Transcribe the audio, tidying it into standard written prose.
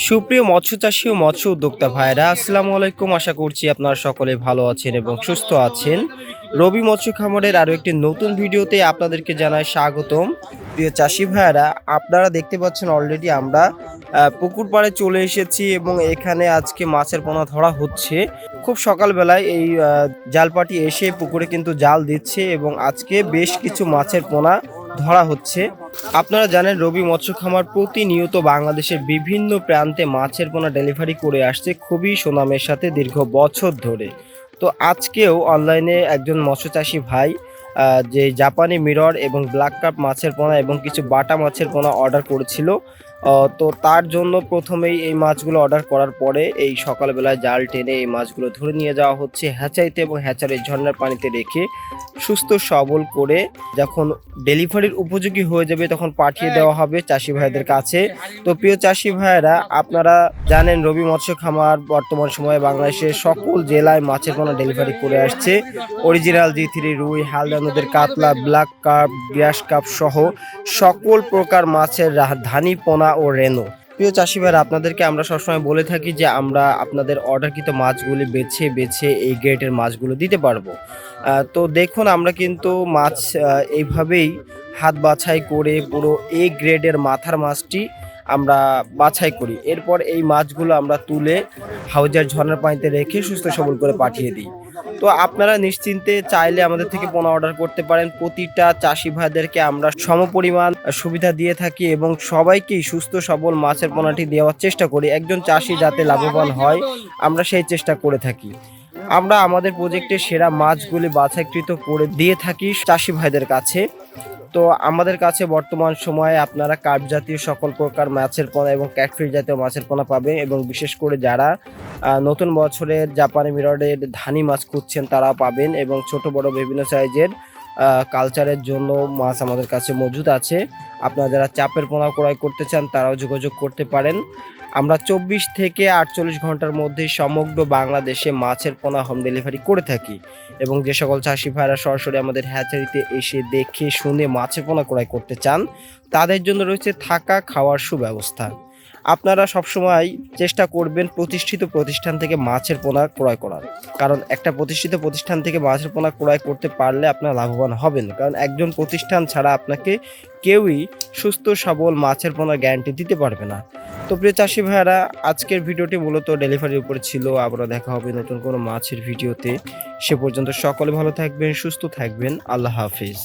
সুপ্রিয় মৎস্য চাষী ও মৎস্য উদ্যোক্তা ভাইরা, আসসালামু আলাইকুম। আশা করছি আপনারা সকলে ভালো আছেন এবং সুস্থ আছেন। রবি মৎস্য খামারের আরো একটি নতুন ভিডিওতে আপনাদেরকে জানাই স্বাগতম। প্রিয় চাষী ভাইরা, আপনারা দেখতে পাচ্ছেন অলরেডি আমরা পুকুর পাড়ে চলে এসেছি এবং এখানে আজকে মাছের পোনা ধরা হচ্ছে। খুব সকালবেলায় এই জালপাটি এসে পুকুরে কিন্তু জাল দিচ্ছে এবং আজকে বেশ কিছু মাছের পোনা ধরা হচ্ছে। আপনারা জানেন রবি মৎস্য খামার প্রতিনিয়ত বাংলাদেশের বিভিন্ন প্রান্তে মাছের পোনা ডেলিভারি করে আসছে খুবই সুনামের সাথে দীর্ঘ বছর ধরে। তো আজকেও অনলাইনে একজন মৎস্যচাষী ভাই যে জাপানি মিরর এবং ব্ল্যাক কাপ মাছের পোনা এবং কিছু বাটা মাছের পোনা অর্ডার করেছিল। তো তার জন্য প্রথমেই এই মাছগুলো অর্ডার করার পরে এই সকালবেলায় জাল টেনে এই মাছগুলো ধরে নিয়ে যাওয়া হচ্ছে হ্যাচারিতে এবং হ্যাচারির ঝর্ণার পানিতে রেখে সুস্থ সবল করে যখন ডেলিভারির উপযোগী হয়ে যাবে তখন পাঠিয়ে দেওয়া হবে চাষি ভাইদের কাছে। তো প্রিয় চাষি ভাইয়েরা, আপনারা জানেন রবি মৎস্য খামার বর্তমান সময়ে বাংলাদেশের সকল জেলায় মাছের পোনা ডেলিভারি করে আসছে। অরিজিনাল G3 রুই, হালদা নদের কাতলা, ব্ল্যাক কার্প, গ্রাস কাপ সহ সকল প্রকার মাছের ধানি পোনা ও রেনো। প্রিয় চাষি ভাইরা, আপনাদেরকে আমরা সবসময় বলে থাকি যে আমরা আপনাদের অর্ডারকৃত মাছগুলি বেছে বেছে এই গ্রেডের মাছগুলো দিতে পারবো। তো দেখুন, আমরা কিন্তু মাছ এইভাবেই হাত বাছাই করে পুরো এ গ্রেডের মাথার মাছটি আমরা বাছাই করি। এরপর এই মাছগুলো আমরা তুলে হাউজের ঝর্ণার পানিতে রেখে সুস্থ সবল করে পাঠিয়ে দিই। তো আপনারা নিশ্চিন্তে চাইলে আমাদের থেকে পোনা অর্ডার করতে পারেন। প্রতিটা চাষি ভাইদেরকে আমরা সমপরিমাণ সুবিধা দিয়ে থাকি এবং সবাইকেই সুস্থ সবল মাছের পোনাটি দেওয়ার চেষ্টা করি। একজন চাষি যাতে লাভবান হয়, আমরা সেই চেষ্টা করে থাকি। আমরা আমাদের প্রজেক্টের সেরা মাছগুলি বাছাইকৃত করে দিয়ে থাকি চাষি ভাইদের কাছে। তো আমাদের কাছে বর্তমান সময়ে আপনারা কার্প জাতীয় সকল প্রকার মাছের পোনা এবং ক্যাটফিশ জাতীয় মাছের পোনা পাবেন এবং বিশেষ করে যারা নতুন বছরের জাপানি মিররের ধানি মাছ খুঁজছেন তারা পাবেন এবং ছোট বড় বিভিন্ন সাইজের কালচারের জন্য মাছ আমাদের কাছে মজুদ আছে। আপনারা যারা চাপের পোনা ক্রয় করতে চান তারাও যোগাযোগ করতে পারেন। আমরা 24 থেকে 48 ঘন্টার মধ্যে সমগ্র বাংলাদেশে মাছের পোনা হোম ডেলিভারি করে থাকি এবং যে সকল চাষি ভাইরা সরাসরি আমাদের হ্যাচারিতে এসে দেখে শুনে মাছের পোনা ক্রয় করতে চান তাদের জন্য রয়েছে থাকা খাওয়ার সুব্যবস্থা। আপনারা সবসময় চেষ্টা করবেন প্রতিষ্ঠিত প্রতিষ্ঠান থেকে মাছের পোনা ক্রয় করার, কারণ একটা প্রতিষ্ঠিত প্রতিষ্ঠান থেকে মাছের পোনা ক্রয় করতে পারলে আপনারা লাভবান হবেন। কারণ একজন প্রতিষ্ঠান ছাড়া আপনাকে কেউই সুস্থ সবল মাছের পোনার গ্যারান্টি দিতে পারবে না। তো প্রিয় চাষি ভাইয়ারা, আজকের ভিডিওটি মূলত ডেলিভারির উপরে ছিল। আবারও দেখা হবে নতুন কোনো মাছের ভিডিওতে। সে পর্যন্ত সকলে ভালো থাকবেন, সুস্থ থাকবেন। আল্লাহ হাফিজ।